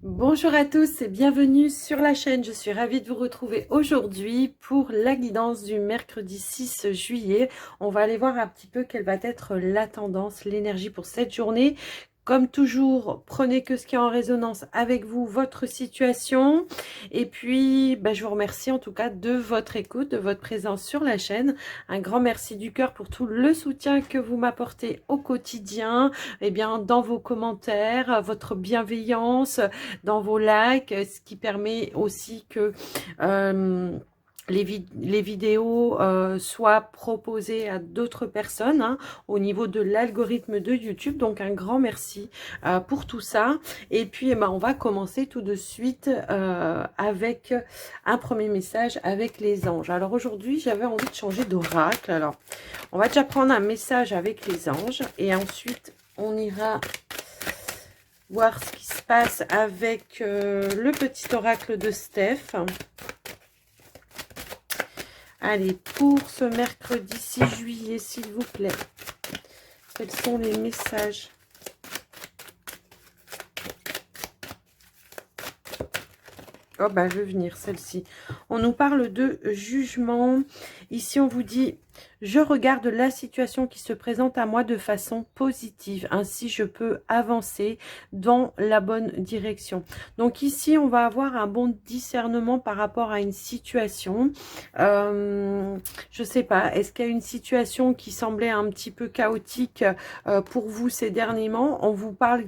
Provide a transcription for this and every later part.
Bonjour à tous et bienvenue sur la chaîne. Je suis ravie de vous retrouver aujourd'hui pour la guidance du mercredi 6 juillet. On va aller voir un petit peu quelle va être la tendance, l'énergie pour cette journée. Comme toujours, prenez que ce qui est en résonance avec vous, votre situation. Et puis, je vous remercie en tout cas de votre écoute, de votre présence sur la chaîne. Un grand merci du cœur pour tout le soutien que vous m'apportez au quotidien, dans vos commentaires, votre bienveillance, dans vos likes, ce qui permet aussi que les vidéos soient proposées à d'autres personnes au niveau de l'algorithme de YouTube. Donc un grand merci pour tout ça. Et puis on va commencer tout de suite avec un premier message avec les anges. Alors aujourd'hui j'avais envie de changer d'oracle. Alors on va déjà prendre un message avec les anges et ensuite on ira voir ce qui se passe avec le petit oracle de Steph. Allez, pour ce mercredi 6 juillet, s'il vous plaît, quels sont les messages? Oh, je vais venir, celle-ci. On nous parle de jugement. Ici, on vous dit, je regarde la situation qui se présente à moi de façon positive. Ainsi, je peux avancer dans la bonne direction. Donc ici, on va avoir un bon discernement par rapport à une situation. Je sais pas, est-ce qu'il y a une situation qui semblait un petit peu chaotique pour vous ces derniers mois? On vous parle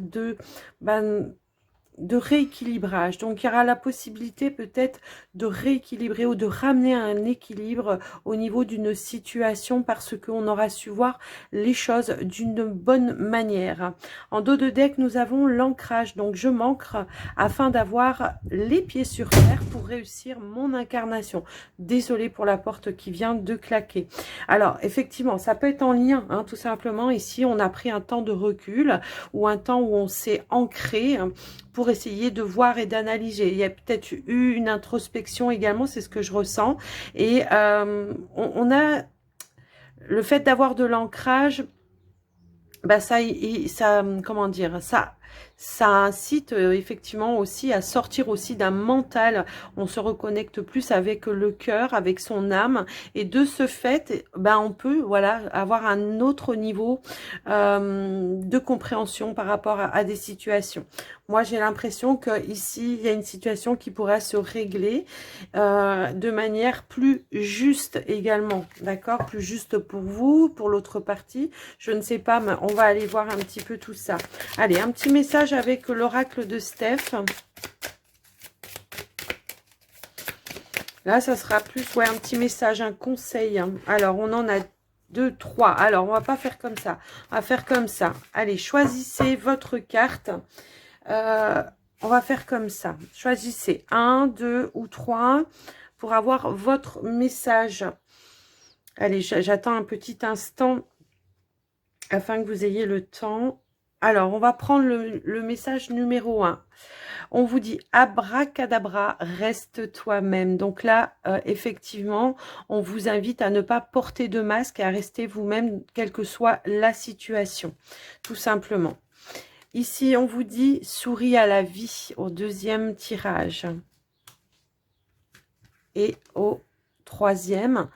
de rééquilibrage. Donc, il y aura la possibilité peut-être de rééquilibrer ou de ramener un équilibre au niveau d'une situation parce qu'on aura su voir les choses d'une bonne manière. En dos de deck, nous avons l'ancrage. Donc, je m'ancre afin d'avoir les pieds sur terre pour réussir mon incarnation. Désolée pour la porte qui vient de claquer. Alors, effectivement, ça peut être en lien, tout simplement. Ici, on a pris un temps de recul ou un temps où on s'est ancré pour essayer de voir et d'analyser. Il y a peut-être eu une introspection également, c'est ce que je ressens. Et on a le fait d'avoir de l'ancrage, ça, comment dire, ça incite effectivement aussi à sortir aussi d'un mental. On se reconnecte plus avec le cœur, avec son âme, et de ce fait, on peut avoir un autre niveau de compréhension par rapport à des situations. Moi, j'ai l'impression que ici, il y a une situation qui pourra se régler de manière plus juste également, d'accord? Plus juste pour vous, pour l'autre partie. Je ne sais pas, mais on va aller voir un petit peu tout ça. Allez, un petit message avec l'oracle de Steph. Là, ça sera plus, un petit message, un conseil. Alors, on en a 2, 3. Alors, on va pas faire comme ça. On va faire comme ça. Allez, choisissez votre carte. On va faire comme ça. Choisissez 1, 2 ou 3 pour avoir votre message. Allez, j'attends un petit instant afin que vous ayez le temps. Alors, on va prendre le message numéro 1. On vous dit abracadabra, reste toi-même. Donc là, effectivement, on vous invite à ne pas porter de masque et à rester vous-même, quelle que soit la situation, tout simplement. Ici, on vous dit souris à la vie au deuxième tirage. Et au troisième,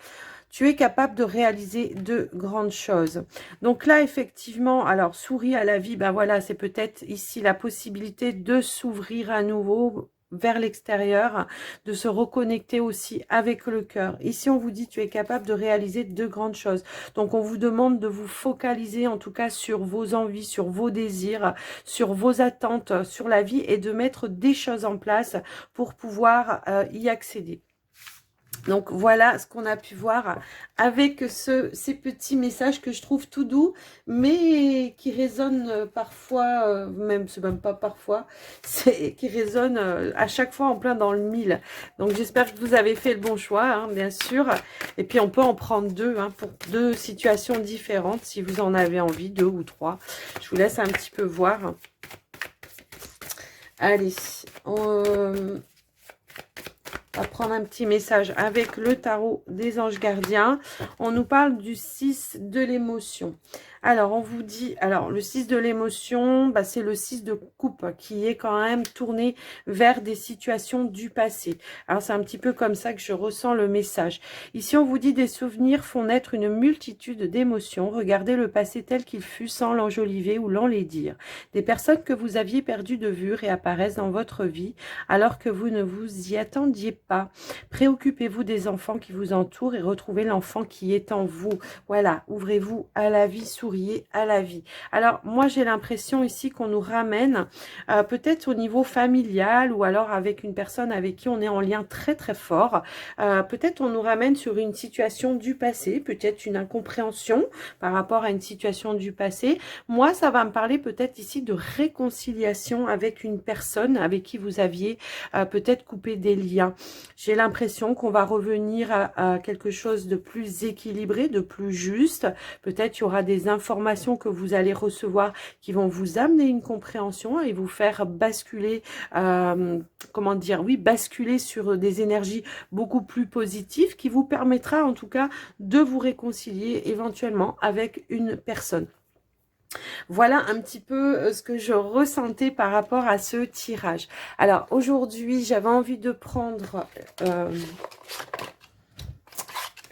tu es capable de réaliser de grandes choses. Donc là, effectivement, alors souris à la vie, voilà, c'est peut-être ici la possibilité de s'ouvrir à nouveau vers l'extérieur, de se reconnecter aussi avec le cœur. Ici, on vous dit, tu es capable de réaliser de grandes choses. Donc, on vous demande de vous focaliser, en tout cas, sur vos envies, sur vos désirs, sur vos attentes, sur la vie et de mettre des choses en place pour pouvoir y accéder. Donc, voilà ce qu'on a pu voir avec ces petits messages que je trouve tout doux, mais qui résonnent parfois, c'est même pas parfois, qui résonnent à chaque fois en plein dans le mille. Donc, j'espère que vous avez fait le bon choix, bien sûr. Et puis, on peut en prendre deux, pour deux situations différentes, si vous en avez envie, 2 ou 3. Je vous laisse un petit peu voir. Allez, on va prendre un petit message avec le tarot des anges gardiens. On nous parle du 6 de l'émotion. Alors, on vous dit, alors le 6 de l'émotion, bah, c'est le 6 de coupe qui est quand même tourné vers des situations du passé. Alors, c'est un petit peu comme ça que je ressens le message. Ici, on vous dit des souvenirs font naître une multitude d'émotions. Regardez le passé tel qu'il fut sans l'enjoliver ou l'enlaidir. Des personnes que vous aviez perdues de vue réapparaissent dans votre vie alors que vous ne vous y attendiez pas. Préoccupez-vous des enfants qui vous entourent et retrouvez l'enfant qui est en vous. Voilà, ouvrez-vous à la vie, souriez à la vie. Alors, moi, j'ai l'impression ici qu'on nous ramène peut-être au niveau familial ou alors avec une personne avec qui on est en lien très très fort. Peut-être on nous ramène sur une situation du passé, peut-être une incompréhension par rapport à une situation du passé. Moi, ça va me parler peut-être ici de réconciliation avec une personne avec qui vous aviez peut-être coupé des liens. J'ai l'impression qu'on va revenir à quelque chose de plus équilibré, de plus juste. Peut-être il y aura des informations que vous allez recevoir qui vont vous amener une compréhension et vous faire basculer, comment dire, oui, basculer sur des énergies beaucoup plus positives qui vous permettra en tout cas de vous réconcilier éventuellement avec une personne. Voilà un petit peu ce que je ressentais par rapport à ce tirage. Alors aujourd'hui, j'avais envie de prendre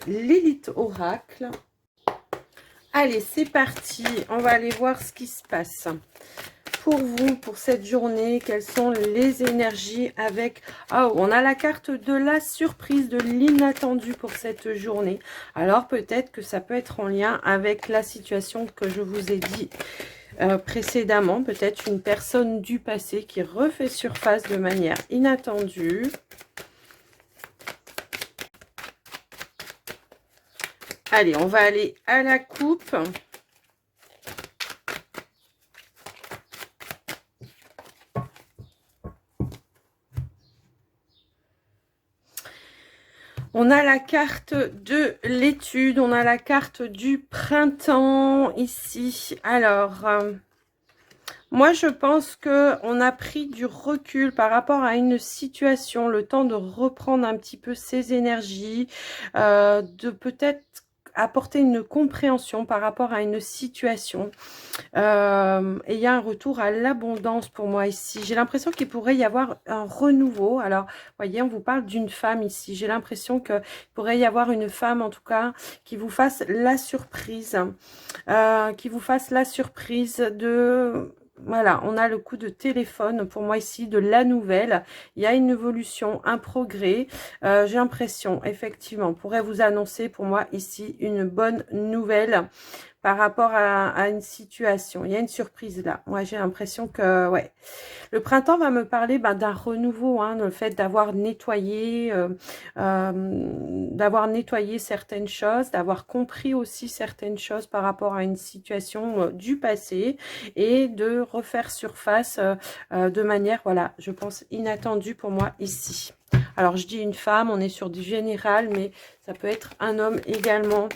l'élite oracle. Allez, c'est parti. On va aller voir ce qui se passe. Pour vous, pour cette journée, quelles sont les énergies avec... Oh, on a la carte de la surprise, de l'inattendu pour cette journée. Alors, peut-être que ça peut être en lien avec la situation que je vous ai dit précédemment. Peut-être une personne du passé qui refait surface de manière inattendue. Allez, on va aller à la coupe. On a la carte de l'étude, on a la carte du printemps ici. Alors, moi je pense qu'on a pris du recul par rapport à une situation, le temps de reprendre un petit peu ses énergies, de peut-être apporter une compréhension par rapport à une situation. Et il y a un retour à l'abondance pour moi ici. J'ai l'impression qu'il pourrait y avoir un renouveau. Alors, voyez, on vous parle d'une femme ici. J'ai l'impression qu'il pourrait y avoir une femme, en tout cas, qui vous fasse la surprise. Qui vous fasse la surprise de... Voilà, on a le coup de téléphone pour moi ici, de la nouvelle. Il y a une évolution, un progrès. J'ai l'impression, effectivement, on pourrait vous annoncer pour moi ici une bonne nouvelle par rapport à une situation. Il y a une surprise là. Moi, j'ai l'impression que, ouais, le printemps va me parler d'un renouveau, hein, le fait d'avoir nettoyé certaines choses, d'avoir compris aussi certaines choses par rapport à une situation du passé et de refaire surface de manière, voilà, je pense, inattendue pour moi ici. Alors, je dis une femme, on est sur du général, mais ça peut être un homme également.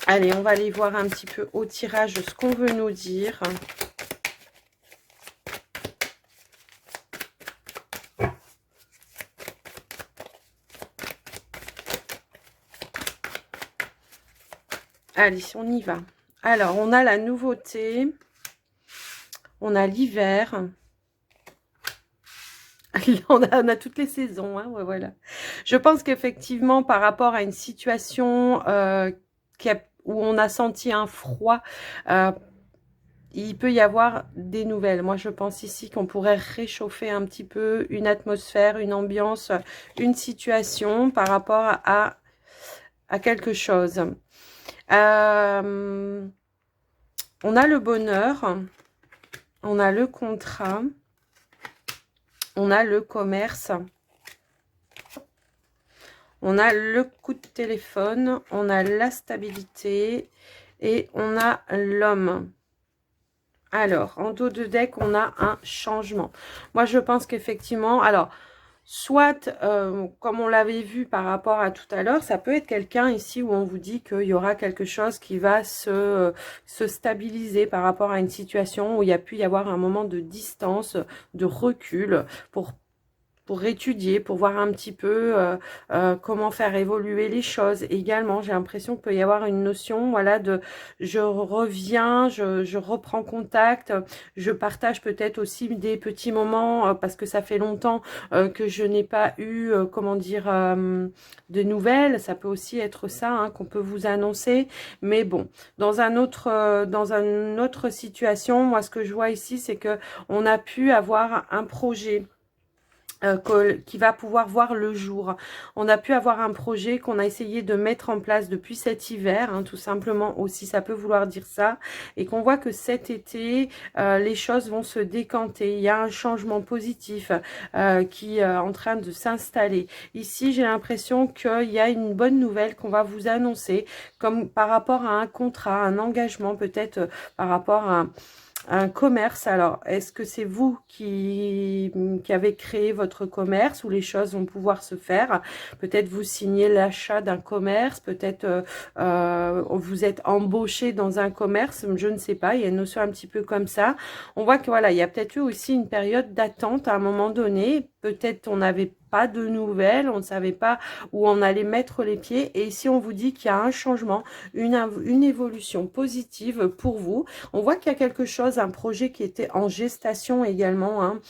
Allez, on va aller voir un petit peu au tirage ce qu'on veut nous dire. Allez, on y va. Alors, on a la nouveauté. On a l'hiver. On a toutes les saisons. Hein, ouais, voilà. Je pense qu'effectivement, par rapport à une situation où on a senti un froid, il peut y avoir des nouvelles. Moi, je pense ici qu'on pourrait réchauffer un petit peu une atmosphère, une ambiance, une situation par rapport à quelque chose. On a le bonheur, on a le contrat, on a le commerce, on a le coup de téléphone, on a la stabilité et on a l'homme. Alors, en dos de deck, on a un changement. Moi, je pense qu'effectivement, alors, soit, comme on l'avait vu par rapport à tout à l'heure, ça peut être quelqu'un ici où on vous dit qu'il y aura quelque chose qui va se stabiliser par rapport à une situation où il y a pu y avoir un moment de distance, de recul, pour pour étudier, pour voir un petit peu comment faire évoluer les choses. Également, j'ai l'impression qu'il peut y avoir une notion, voilà, de je reviens, je reprends contact, je partage peut-être aussi des petits moments parce que ça fait longtemps que je n'ai pas eu, comment dire, de nouvelles. Ça peut aussi être ça hein, qu'on peut vous annoncer. Mais bon, dans une autre situation, moi, ce que je vois ici, c'est que on a pu avoir un projet qui va pouvoir voir le jour. On a pu avoir un projet qu'on a essayé de mettre en place depuis cet hiver, hein, tout simplement aussi, ça peut vouloir dire ça, et qu'on voit que cet été, les choses vont se décanter. Il y a un changement positif qui est en train de s'installer. Ici, j'ai l'impression qu'il y a une bonne nouvelle qu'on va vous annoncer, comme par rapport à un contrat, un engagement, peut-être par rapport à un commerce. Alors, est-ce que c'est vous qui avez créé votre commerce où les choses vont pouvoir se faire? Peut-être vous signez l'achat d'un commerce, peut-être vous êtes embauché dans un commerce, je ne sais pas, il y a une notion un petit peu comme ça. On voit que voilà, il y a peut-être eu aussi une période d'attente à un moment donné. Peut-être on n'avait pas de nouvelles, on ne savait pas où on allait mettre les pieds. Et ici, on vous dit qu'il y a un changement, une évolution positive pour vous. On voit qu'il y a quelque chose, un projet qui était en gestation également. Hein.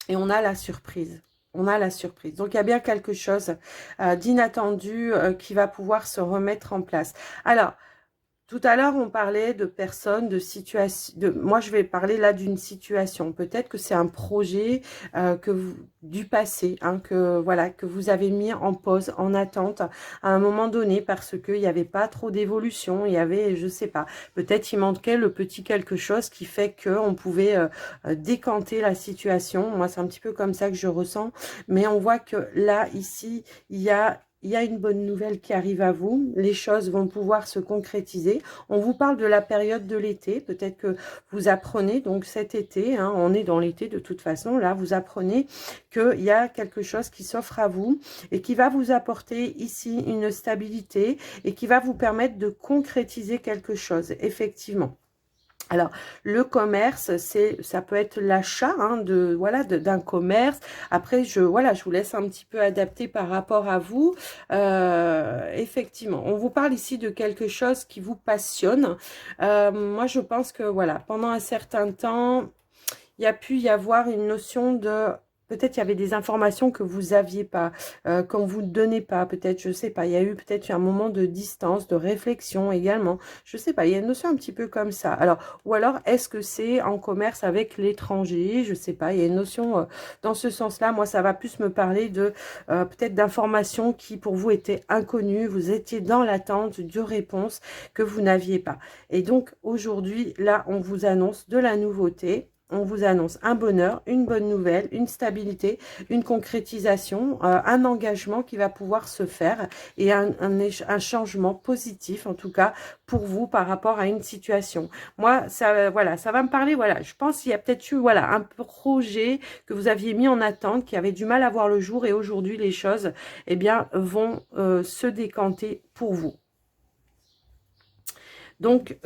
Et on a la surprise. On a la surprise. Donc, il y a bien quelque chose d'inattendu qui va pouvoir se remettre en place. Alors, tout à l'heure, on parlait de personnes, de situations. Moi, je vais parler là d'une situation. Peut-être que c'est un projet du passé, hein, que voilà, que vous avez mis en pause, en attente à un moment donné parce qu'il n'y avait pas trop d'évolution. Il y avait, je sais pas, peut-être il manquait le petit quelque chose qui fait que on pouvait décanter la situation. Moi, c'est un petit peu comme ça que je ressens. Mais on voit que là, ici, il y a une bonne nouvelle qui arrive à vous. Les choses vont pouvoir se concrétiser. On vous parle de la période de l'été. Peut-être que vous apprenez, donc cet été, hein, on est dans l'été de toute façon, là, vous apprenez qu'il y a quelque chose qui s'offre à vous et qui va vous apporter ici une stabilité et qui va vous permettre de concrétiser quelque chose, effectivement. Alors, le commerce, ça peut être l'achat hein, d'un commerce. Après, je vous laisse un petit peu adapter par rapport à vous. Effectivement, on vous parle ici de quelque chose qui vous passionne. Moi, je pense que voilà, pendant un certain temps, il y a pu y avoir une notion de... Peut-être il y avait des informations que vous aviez pas, qu'on vous donnait pas, peut-être, je sais pas. Il y a eu peut-être un moment de distance, de réflexion également. Je sais pas, il y a une notion un petit peu comme ça. Alors, ou alors, est-ce que c'est en commerce avec l'étranger? Je sais pas, il y a une notion dans ce sens-là. Moi, ça va plus me parler de peut-être d'informations qui pour vous étaient inconnues. Vous étiez dans l'attente de réponses que vous n'aviez pas. Et donc, aujourd'hui, là, on vous annonce de la nouveauté. On vous annonce un bonheur, une bonne nouvelle, une stabilité, une concrétisation, un engagement qui va pouvoir se faire et un changement positif, en tout cas, pour vous par rapport à une situation. Moi, ça, voilà, ça va me parler, voilà, je pense qu'il y a peut-être eu, voilà, un projet que vous aviez mis en attente, qui avait du mal à voir le jour et aujourd'hui, les choses, eh bien, vont se décanter pour vous. Donc,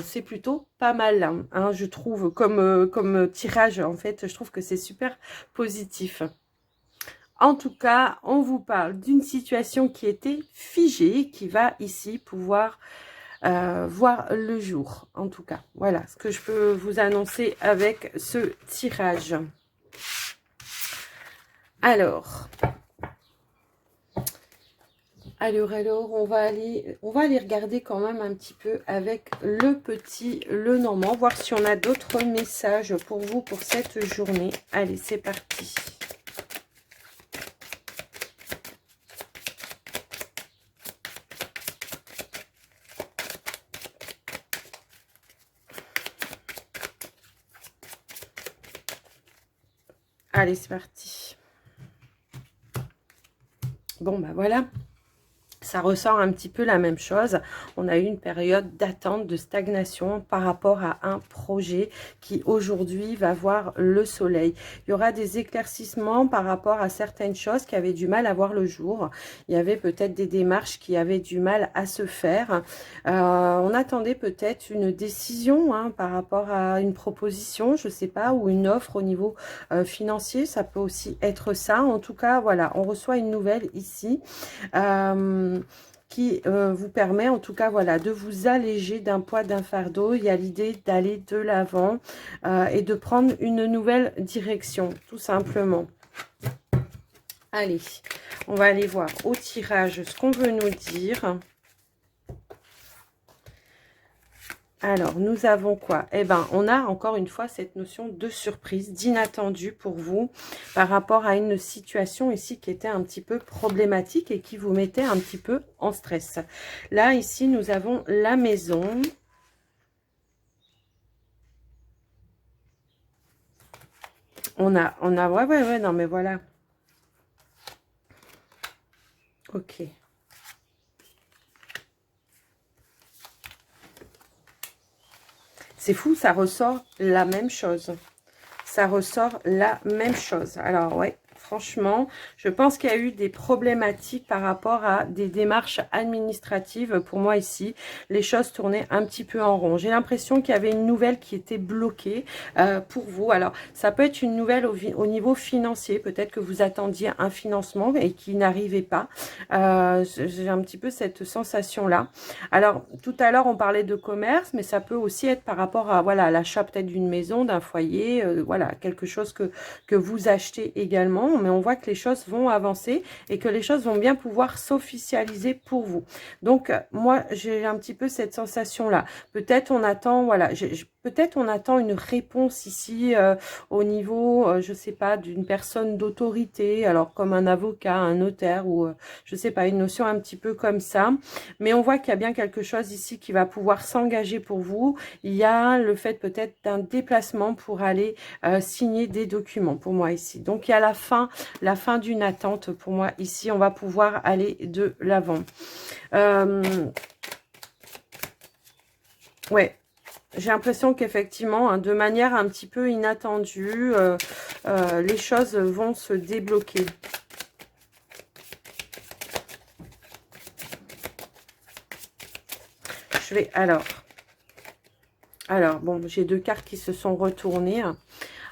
c'est plutôt pas mal, hein, je trouve, comme tirage, en fait, je trouve que c'est super positif. En tout cas, on vous parle d'une situation qui était figée, qui va ici pouvoir voir le jour. En tout cas, voilà ce que je peux vous annoncer avec ce tirage. Alors... Alors, on va aller regarder quand même un petit peu avec le petit Lenormand, voir si on a d'autres messages pour vous pour cette journée. Allez, c'est parti. Allez, c'est parti. Bon, bah voilà. ça ressort un petit peu la même chose. On a eu une période d'attente, de stagnation par rapport à un projet qui aujourd'hui va voir le soleil. Il y aura des éclaircissements par rapport à certaines choses qui avaient du mal à voir le jour. Il y avait peut-être des démarches qui avaient du mal à se faire. On attendait peut-être une décision hein, par rapport à une proposition, je sais pas, ou une offre au niveau financier. Ça peut aussi être ça. En tout cas, voilà, on reçoit une nouvelle ici. Qui vous permet en tout cas voilà de vous alléger d'un poids, d'un fardeau. Il y a l'idée d'aller de l'avant et de prendre une nouvelle direction tout simplement. Allez, on va aller voir au tirage ce qu'on veut nous dire. Alors, nous avons quoi? Eh bien, on a encore une fois cette notion de surprise, d'inattendu pour vous par rapport à une situation ici qui était un petit peu problématique et qui vous mettait un petit peu en stress. Là, ici, nous avons la maison. Ouais, non, mais voilà. Ok. C'est fou, ça ressort la même chose. Ça ressort la même chose. Alors, ouais, franchement, je pense qu'il y a eu des problématiques par rapport à des démarches administratives. Pour moi, ici, les choses tournaient un petit peu en rond. J'ai l'impression qu'il y avait une nouvelle qui était bloquée pour vous. Alors, ça peut être une nouvelle au niveau financier. Peut-être que vous attendiez un financement et qui n'arrivait pas. J'ai un petit peu cette sensation-là. Alors, tout à l'heure, on parlait de commerce, mais ça peut aussi être par rapport à voilà l'achat peut-être d'une maison, d'un foyer, voilà, quelque chose que vous achetez également. Mais on voit que les choses vont avancer et que les choses vont bien pouvoir s'officialiser pour vous. Donc, moi, j'ai un petit peu cette sensation-là. Peut-être on attend, voilà, peut-être on attend une réponse ici au niveau, je sais pas, d'une personne d'autorité, alors comme un avocat, un notaire ou je sais pas, une notion un petit peu comme ça. Mais on voit qu'il y a bien quelque chose ici qui va pouvoir s'engager pour vous. Il y a le fait peut-être d'un déplacement pour aller signer des documents pour moi ici. Donc, il y a la fin d'une attente pour moi ici. On va pouvoir aller de l'avant. Ouais. J'ai l'impression qu'effectivement, hein, de manière un petit peu inattendue, les choses vont se débloquer. Je vais, alors bon, j'ai deux cartes qui se sont retournées.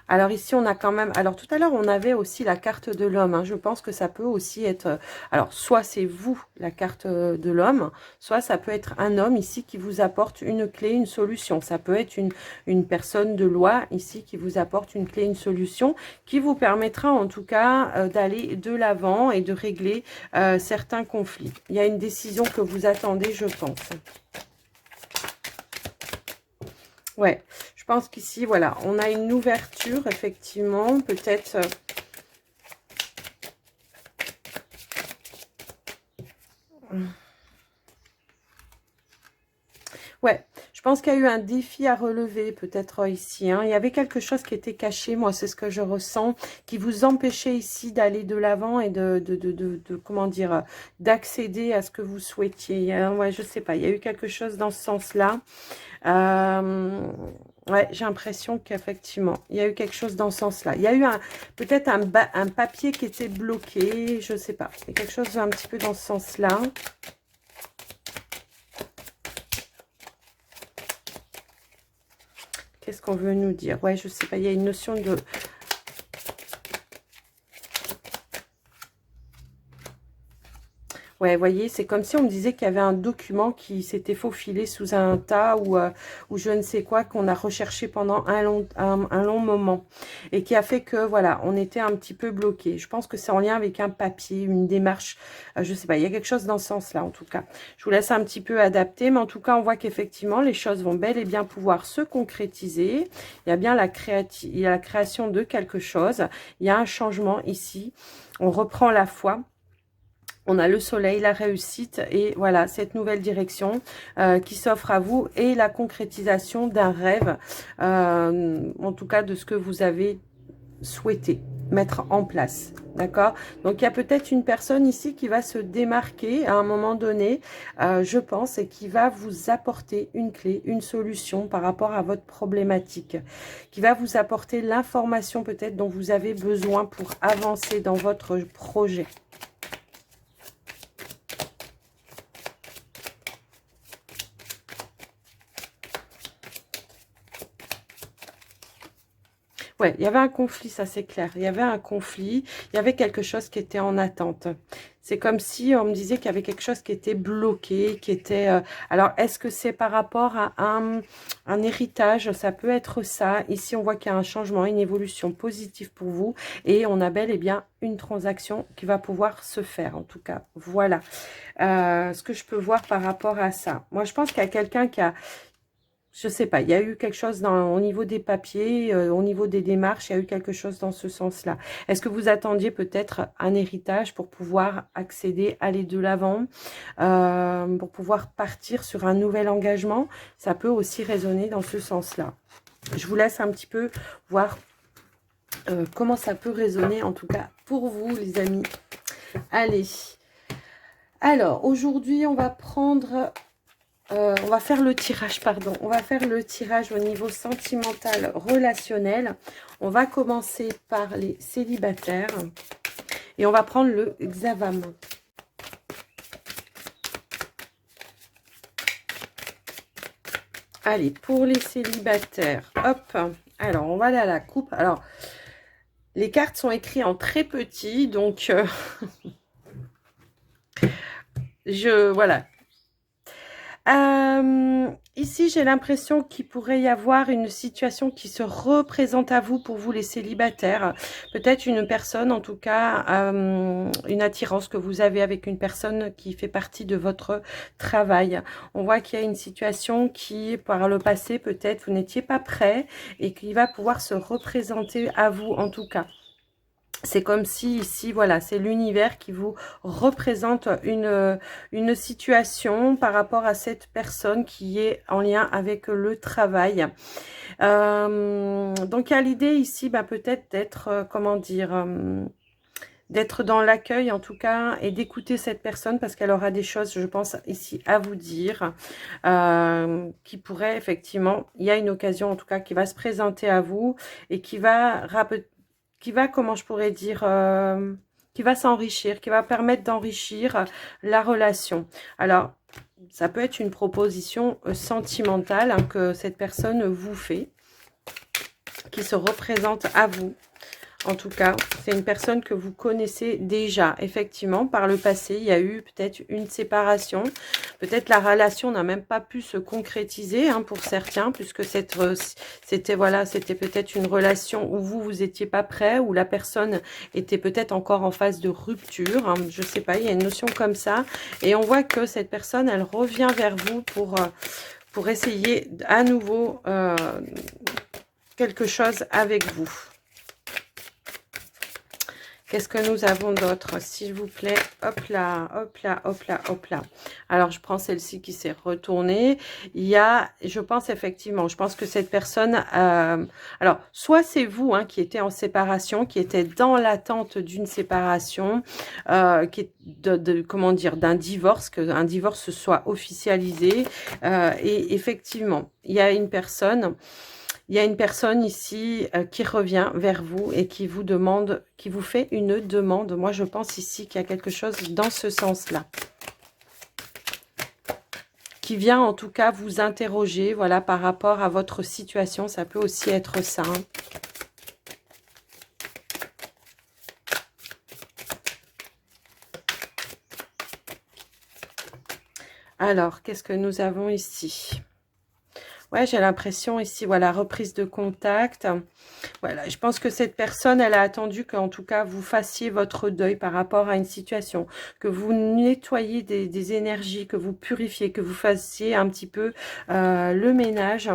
Alors ici, on a quand même... Alors tout à l'heure, on avait aussi la carte de l'homme. Hein. Je pense que ça peut aussi être... Alors, soit c'est vous, la carte de l'homme, soit ça peut être un homme ici qui vous apporte une clé, une solution. Ça peut être une personne de loi ici qui vous apporte une clé, une solution, qui vous permettra en tout cas d'aller de l'avant et de régler certains conflits. Il y a une décision que vous attendez, je pense. Ouais, je pense qu'ici, voilà, on a une ouverture, effectivement, peut-être... Ouais, je pense qu'il y a eu un défi à relever, peut-être ici. Hein. Il y avait quelque chose qui était caché, moi, c'est ce que je ressens, qui vous empêchait ici d'aller de l'avant et comment dire, d'accéder à ce que vous souhaitiez. Ouais, je sais pas, il y a eu quelque chose dans ce sens-là. Ouais, j'ai l'impression qu'effectivement, il y a eu quelque chose dans ce sens-là. Il y a eu peut-être un papier qui était bloqué, je sais pas. Il y a quelque chose un petit peu dans ce sens-là. Qu'est-ce qu'on veut nous dire? Ouais, je sais pas, il y a une notion de... Ouais, vous voyez, c'est comme si on me disait qu'il y avait un document qui s'était faufilé sous un tas ou je ne sais quoi, qu'on a recherché pendant un long moment et qui a fait que, voilà, on était un petit peu bloqué. Je pense que c'est en lien avec un papier, une démarche, je sais pas, il y a quelque chose dans ce sens-là, en tout cas. Je vous laisse un petit peu adapter, mais en tout cas, on voit qu'effectivement, les choses vont bel et bien pouvoir se concrétiser. Il y a bien il y a la création de quelque chose. Il y a un changement ici. On reprend la foi. On a le soleil, la réussite et voilà, cette nouvelle direction qui s'offre à vous et la concrétisation d'un rêve, en tout cas de ce que vous avez souhaité. mettre en place. D'accord? Donc, il y a peut-être une personne ici qui va se démarquer à un moment donné, je pense, et qui va vous apporter une clé, une solution par rapport à votre problématique, qui va vous apporter l'information peut-être dont vous avez besoin pour avancer dans votre projet. Ouais, il y avait un conflit, ça c'est clair. Il y avait un conflit, il y avait quelque chose qui était en attente. C'est comme si on me disait qu'il y avait quelque chose qui était bloqué, qui était... Alors, est-ce que c'est par rapport à un héritage? Ça peut être ça. Ici, on voit qu'il y a un changement, une évolution positive pour vous. Et on a bel et bien une transaction qui va pouvoir se faire, en tout cas. Voilà ce que je peux voir par rapport à ça. Moi, je pense qu'il y a quelqu'un qui a... Je sais pas, il y a eu quelque chose au niveau des papiers, au niveau des démarches, il y a eu quelque chose dans ce sens-là. Est-ce que vous attendiez peut-être un héritage pour pouvoir accéder, aller de l'avant, pour pouvoir partir sur un nouvel engagement? Ça peut aussi résonner dans ce sens-là. Je vous laisse un petit peu voir comment ça peut résonner, en tout cas pour vous, les amis. Allez. Alors, aujourd'hui, on va prendre... on va faire le tirage, pardon. On va faire le tirage au niveau sentimental, relationnel. On va commencer par les célibataires. Et on va prendre le Xavam. Allez, pour les célibataires, hop. Alors, on va aller à la coupe. Alors, les cartes sont écrites en très petit, donc... voilà. Ici, j'ai l'impression qu'il pourrait y avoir une situation qui se représente à vous, pour vous les célibataires. Peut-être une personne, en tout cas, une attirance que vous avez avec une personne qui fait partie de votre travail. On voit qu'il y a une situation qui, par le passé, peut-être, vous n'étiez pas prêt et qui va pouvoir se représenter à vous, en tout cas. C'est comme si ici, voilà, c'est l'univers qui vous représente une situation par rapport à cette personne qui est en lien avec le travail. Donc, il y a l'idée ici, peut-être d'être, comment dire, d'être dans l'accueil en tout cas et d'écouter cette personne parce qu'elle aura des choses, je pense, ici à vous dire qui pourrait effectivement, il y a une occasion en tout cas qui va se présenter à vous et qui va comment je pourrais dire, qui va s'enrichir, qui va permettre d'enrichir la relation. Alors, ça peut être une proposition sentimentale que cette personne vous fait, qui se représente à vous. En tout cas, c'est une personne que vous connaissez déjà. Effectivement, par le passé, il y a eu peut-être une séparation. Peut-être la relation n'a même pas pu se concrétiser pour certains, puisque c'était peut-être une relation où vous étiez pas prêt, où la personne était peut-être encore en phase de rupture. Je sais pas, il y a une notion comme ça. Et on voit que cette personne, elle revient vers vous pour essayer à nouveau quelque chose avec vous. Qu'est-ce que nous avons d'autre, s'il vous plaît? Hop là, hop là, hop là, hop là. Alors, je prends celle-ci qui s'est retournée. Il y a, je pense effectivement, je pense que cette personne... alors, soit c'est vous qui étiez en séparation, qui était dans l'attente d'une séparation, qui est comment dire, d'un divorce, qu'un divorce soit officialisé. Et effectivement, il y a une personne... Il y a une personne ici qui revient vers vous et qui vous demande, qui vous fait une demande. Moi, je pense ici qu'il y a quelque chose dans ce sens-là. Qui vient en tout cas vous interroger, voilà, par rapport à votre situation. Ça peut aussi être ça. Alors, qu'est-ce que nous avons ici ? Ouais, j'ai l'impression ici, voilà, reprise de contact. Voilà, je pense que cette personne, elle a attendu qu'en tout cas, vous fassiez votre deuil par rapport à une situation, que vous nettoyiez des énergies, que vous purifiez, que vous fassiez un petit peu le ménage.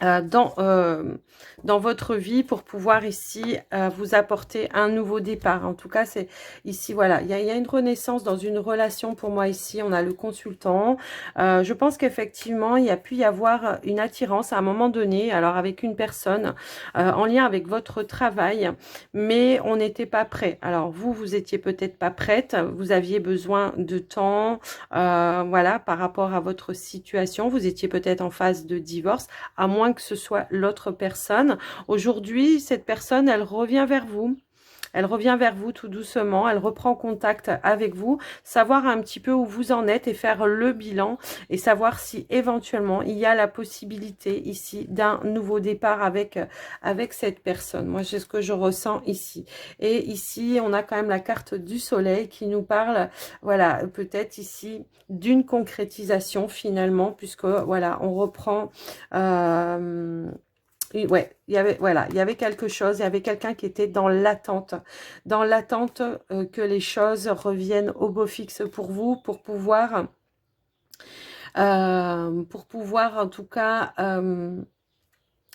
dans votre vie pour pouvoir ici vous apporter un nouveau départ. En tout cas, c'est ici, voilà, il y a une renaissance dans une relation pour moi ici. On a le consultant. Je pense qu'effectivement, il y a pu y avoir une attirance à un moment donné, alors avec une personne en lien avec votre travail, mais on n'était pas prêt. Alors vous étiez peut-être pas prête, vous aviez besoin de temps, voilà, par rapport à votre situation. Vous étiez peut-être en phase de divorce, à moins que ce soit l'autre personne. Aujourd'hui, cette personne, elle revient vers vous. Elle revient vers vous tout doucement, elle reprend contact avec vous, savoir un petit peu où vous en êtes et faire le bilan et savoir si éventuellement il y a la possibilité ici d'un nouveau départ avec cette personne. Moi, c'est ce que je ressens ici. Et ici, on a quand même la carte du soleil qui nous parle, voilà, peut-être ici d'une concrétisation finalement, puisque voilà, on reprend... ouais, voilà, il y avait quelque chose, il y avait quelqu'un qui était dans l'attente que les choses reviennent au beau fixe pour vous, pour pouvoir en tout cas,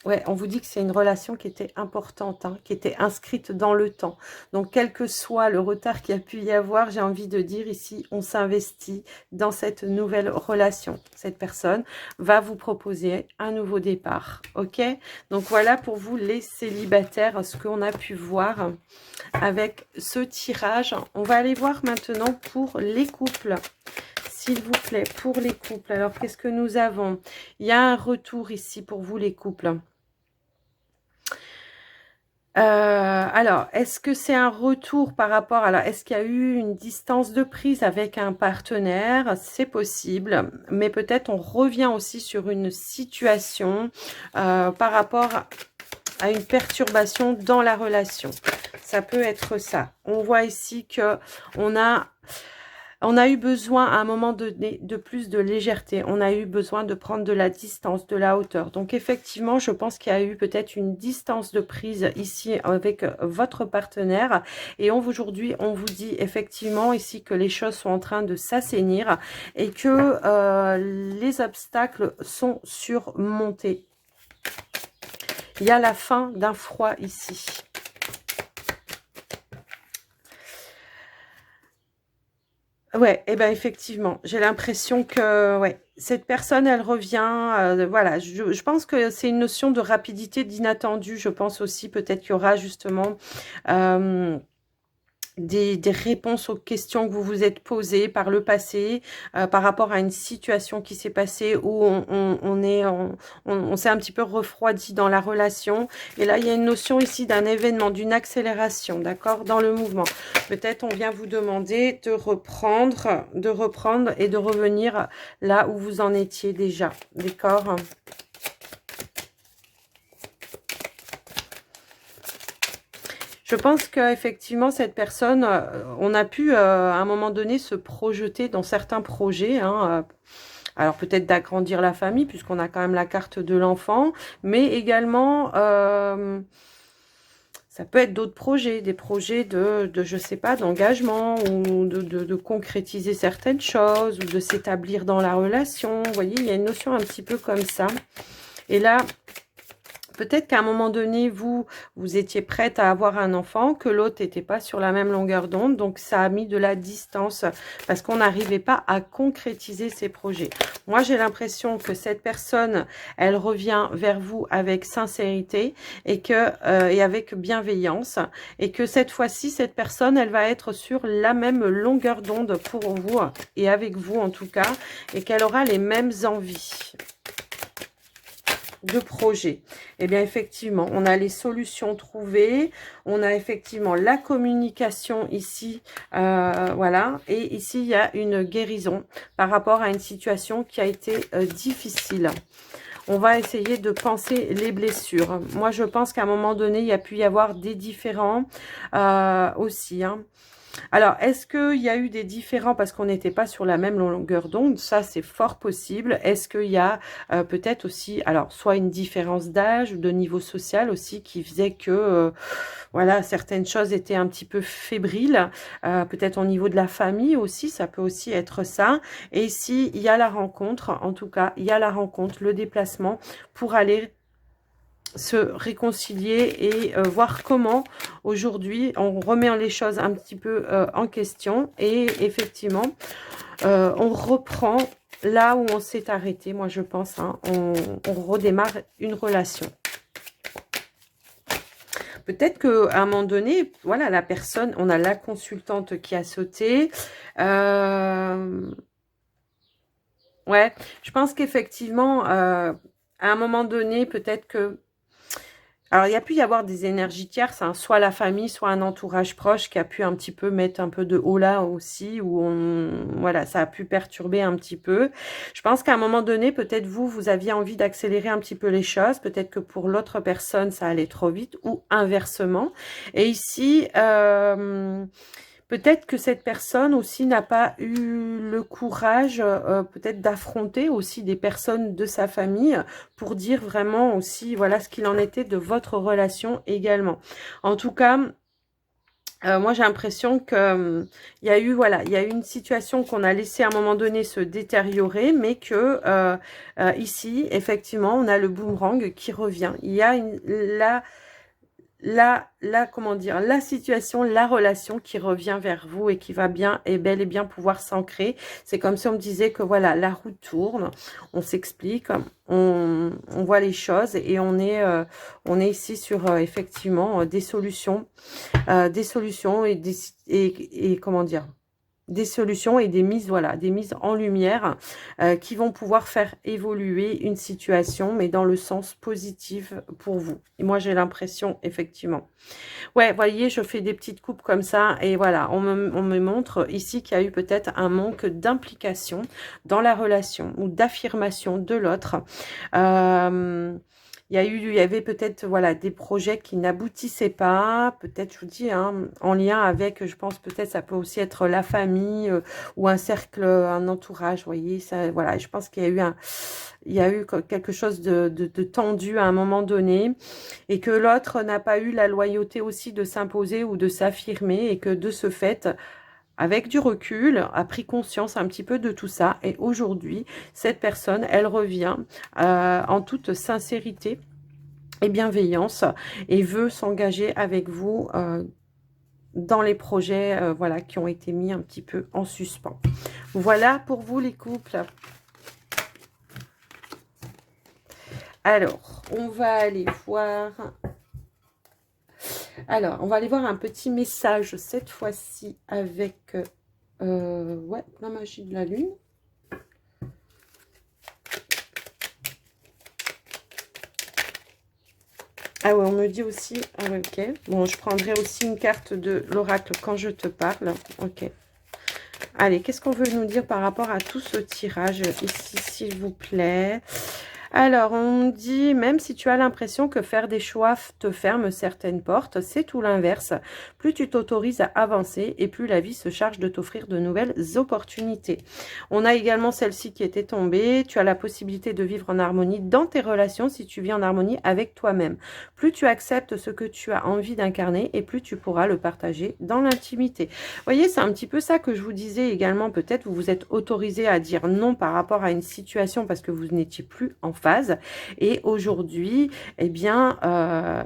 ouais, on vous dit que c'est une relation qui était importante, hein, qui était inscrite dans le temps. Donc, quel que soit le retard qu'il y a pu y avoir, j'ai envie de dire ici, on s'investit dans cette nouvelle relation. Cette personne va vous proposer un nouveau départ, ok? Donc, voilà pour vous les célibataires, ce qu'on a pu voir avec ce tirage. On va aller voir maintenant pour les couples. S'il vous plaît, pour les couples. Alors, qu'est-ce que nous avons? Il y a un retour ici pour vous, les couples. Alors, est-ce que c'est un retour par rapport... Alors, est-ce qu'il y a eu une distance de prise avec un partenaire? C'est possible, mais peut-être on revient aussi sur une situation par rapport à une perturbation dans la relation. Ça peut être ça. On voit ici que on a eu besoin à un moment donné de plus de légèreté. On a eu besoin de prendre de la distance, de la hauteur. Donc effectivement, je pense qu'il y a eu peut-être une distance de prise ici avec votre partenaire. Et aujourd'hui, on vous dit effectivement ici que les choses sont en train de s'assainir et que les obstacles sont surmontés. Il y a la fin d'un froid ici. Ouais, et ben effectivement, j'ai l'impression que ouais, cette personne, elle revient. Voilà, je pense que c'est une notion de rapidité, d'inattendu. Je pense aussi peut-être qu'il y aura justement des réponses aux questions que vous vous êtes posées par le passé, par rapport à une situation qui s'est passée où on s'est un petit peu refroidi dans la relation. Et là, il y a une notion ici d'un événement, d'une accélération, d'accord, dans le mouvement. Peut-être on vient vous demander de reprendre et de revenir là où vous en étiez déjà, d'accord ? Je pense qu'effectivement, cette personne, on a pu à un moment donné se projeter dans certains projets. Hein, alors peut-être d'agrandir la famille, puisqu'on a quand même la carte de l'enfant, mais également, ça peut être d'autres projets, des projets de je sais pas, d'engagement, ou de concrétiser certaines choses, ou de s'établir dans la relation. Vous voyez, il y a une notion un petit peu comme ça. Et là... Peut-être qu'à un moment donné, vous étiez prête à avoir un enfant, que l'autre n'était pas sur la même longueur d'onde. Donc, ça a mis de la distance parce qu'on n'arrivait pas à concrétiser ses projets. Moi, j'ai l'impression que cette personne, elle revient vers vous avec sincérité et avec bienveillance. Et que cette fois-ci, cette personne, elle va être sur la même longueur d'onde pour vous et avec vous en tout cas. Et qu'elle aura les mêmes envies de projet. Eh bien, effectivement, on a les solutions trouvées, on a effectivement la communication ici, voilà, et ici, il y a une guérison par rapport à une situation qui a été difficile. On va essayer de penser les blessures. Moi, je pense qu'à un moment donné, il y a pu y avoir des différends aussi, hein. Alors, est-ce qu'il y a eu des différends parce qu'on n'était pas sur la même longueur d'onde? Ça, c'est fort possible. Est-ce qu'il y a peut-être aussi, alors, soit une différence d'âge ou de niveau social aussi qui faisait que, voilà, certaines choses étaient un petit peu fébriles. Peut-être au niveau de la famille aussi, ça peut aussi être ça. Et ici, il y a la rencontre, en tout cas, il y a la rencontre, le déplacement pour aller se réconcilier et voir comment aujourd'hui on remet les choses un petit peu en question et effectivement on reprend là où on s'est arrêté, moi je pense, hein, on redémarre une relation. Peut-être qu'à un moment donné, voilà, la personne, on a la consultante qui a sauté. Ouais, je pense qu'effectivement, à un moment donné, peut-être que... Alors, il y a pu y avoir des énergies tierces, hein, soit la famille, soit un entourage proche qui a pu un petit peu mettre un peu de holà aussi, où voilà, ça a pu perturber un petit peu. Je pense qu'à un moment donné, peut-être vous, vous aviez envie d'accélérer un petit peu les choses, peut-être que pour l'autre personne, ça allait trop vite, ou inversement. Et ici, peut-être que cette personne aussi n'a pas eu le courage peut-être d'affronter aussi des personnes de sa famille pour dire vraiment aussi voilà ce qu'il en était de votre relation également. En tout cas, moi j'ai l'impression que il y a eu voilà, il y a eu une situation qu'on a laissé à un moment donné se détériorer, mais que ici effectivement on a le boomerang qui revient. Il y a comment dire, la situation, la relation qui revient vers vous et qui va bien et bel et bien pouvoir s'ancrer. C'est comme si on me disait que voilà, la roue tourne, on s'explique, on voit les choses et on est ici sur effectivement des solutions et comment dire, des solutions et des mises, voilà, des mises en lumière qui vont pouvoir faire évoluer une situation, mais dans le sens positif pour vous. Et moi, j'ai l'impression, effectivement. Ouais, voyez, je fais des petites coupes comme ça, et voilà, on me montre ici qu'il y a eu peut-être un manque d'implication dans la relation ou d'affirmation de l'autre. Il y avait peut-être voilà des projets qui n'aboutissaient pas, peut-être je vous dis hein, en lien avec, je pense peut-être ça peut aussi être la famille ou un cercle, un entourage, vous voyez ça, voilà. Je pense qu'il y a eu quelque chose de tendu à un moment donné et que l'autre n'a pas eu la loyauté aussi de s'imposer ou de s'affirmer et que de ce fait avec du recul, a pris conscience un petit peu de tout ça. Et aujourd'hui, cette personne, elle revient en toute sincérité et bienveillance et veut s'engager avec vous dans les projets voilà, qui ont été mis un petit peu en suspens. Voilà pour vous les couples. Alors, on va aller voir... Alors, on va aller voir un petit message cette fois-ci avec ouais, la magie de la lune. Ah ouais, on me dit aussi... Ah ouais, ok. Bon, je prendrai aussi une carte de l'oracle quand je te parle. Ok. Allez, qu'est-ce qu'on veut nous dire par rapport à tout ce tirage ici, s'il vous plaît? Alors, on dit, même si tu as l'impression que faire des choix te ferme certaines portes, c'est tout l'inverse. Plus tu t'autorises à avancer et plus la vie se charge de t'offrir de nouvelles opportunités. On a également celle-ci qui était tombée. Tu as la possibilité de vivre en harmonie dans tes relations si tu vis en harmonie avec toi-même. Plus tu acceptes ce que tu as envie d'incarner et plus tu pourras le partager dans l'intimité. Vous voyez, c'est un petit peu ça que je vous disais également. Peut-être vous vous êtes autorisé à dire non par rapport à une situation parce que vous n'étiez plus en phase. Et aujourd'hui, eh bien,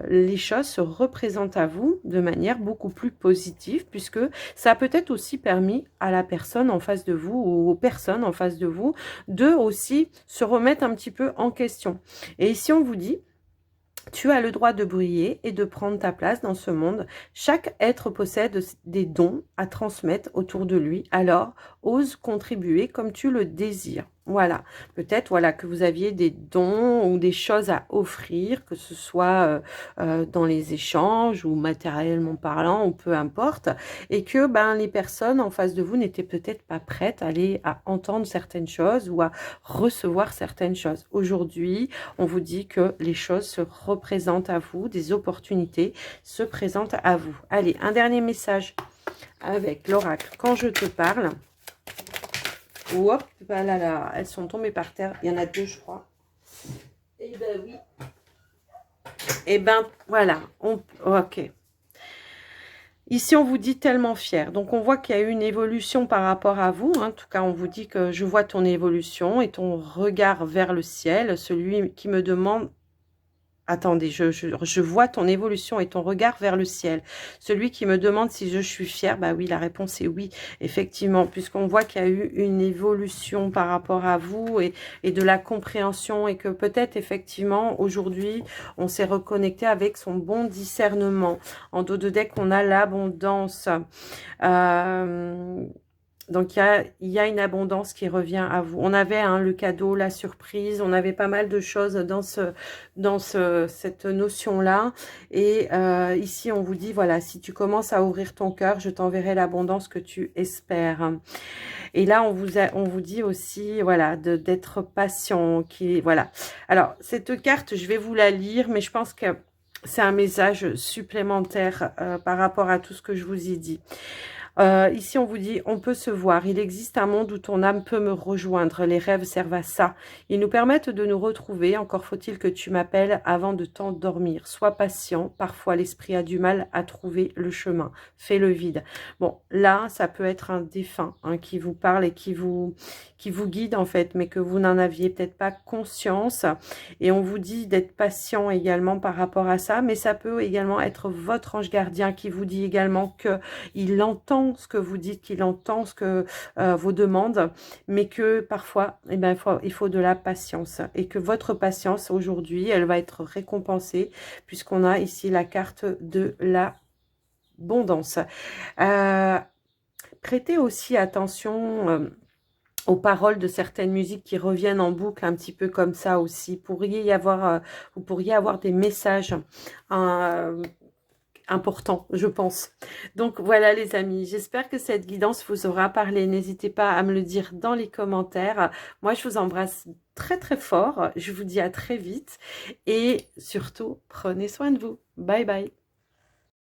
les choses se représentent à vous de manière beaucoup plus positive puisque ça a peut-être aussi permis à la personne en face de vous ou aux personnes en face de vous de aussi se remettre un petit peu en question. Et ici, on vous dit... Tu as le droit de briller et de prendre ta place dans ce monde. Chaque être possède des dons à transmettre autour de lui. Alors, ose contribuer comme tu le désires. Voilà, peut-être voilà que vous aviez des dons ou des choses à offrir, que ce soit dans les échanges ou matériellement parlant ou peu importe, et que ben les personnes en face de vous n'étaient peut-être pas prêtes à entendre certaines choses ou à recevoir certaines choses. Aujourd'hui, on vous dit que les choses se représentent à vous, des opportunités se présentent à vous. Allez, un dernier message avec l'oracle quand je te parle. Hop, bah là, elles sont tombées par terre. Il y en a deux, je crois. Eh ben oui. Eh ben voilà. Ok. Ici, on vous dit tellement fier. Donc, on voit qu'il y a eu une évolution par rapport à vous. En tout cas, on vous dit que je vois ton évolution et ton regard vers le ciel. Celui qui me demande Attendez, je vois ton évolution et ton regard vers le ciel. Celui qui me demande si je suis fière, bah oui, la réponse est oui, effectivement, puisqu'on voit qu'il y a eu une évolution par rapport à vous et de la compréhension et que peut-être effectivement aujourd'hui, on s'est reconnecté avec son bon discernement. En dos de deck, on a l'abondance. Euh, donc, il y a une abondance qui revient à vous. On avait le cadeau, la surprise, on avait pas mal de choses cette notion-là. Et ici, on vous dit, voilà, si tu commences à ouvrir ton cœur, je t'enverrai l'abondance que tu espères. Et là, on vous dit aussi, voilà, d'être patient. Voilà. Alors, cette carte, je vais vous la lire, mais je pense que c'est un message supplémentaire par rapport à tout ce que je vous ai dit. Ici, on vous dit, on peut se voir. Il existe un monde où ton âme peut me rejoindre. Les rêves servent à ça. Ils nous permettent de nous retrouver. Encore faut-il que tu m'appelles avant de t'endormir. Sois patient. Parfois, l'esprit a du mal à trouver le chemin. Fais le vide. Bon, là, ça peut être un défunt qui vous parle et qui vous guide, en fait, mais que vous n'en aviez peut-être pas conscience. Et on vous dit d'être patient également par rapport à ça. Mais ça peut également être votre ange gardien qui vous dit également que il entend ce que vous dites, qu'il entend ce que vos demandes, mais que parfois, eh ben, il faut de la patience. Et que votre patience, aujourd'hui, elle va être récompensée, puisqu'on a ici la carte de l'abondance. Prêtez aussi attention aux paroles de certaines musiques qui reviennent en boucle un petit peu comme ça aussi. Vous pourriez avoir des messages important, je pense. Donc voilà les amis, j'espère que cette guidance vous aura parlé. N'hésitez pas à me le dire dans les commentaires. Moi, je vous embrasse très très fort. Je vous dis à très vite et surtout, prenez soin de vous. Bye bye.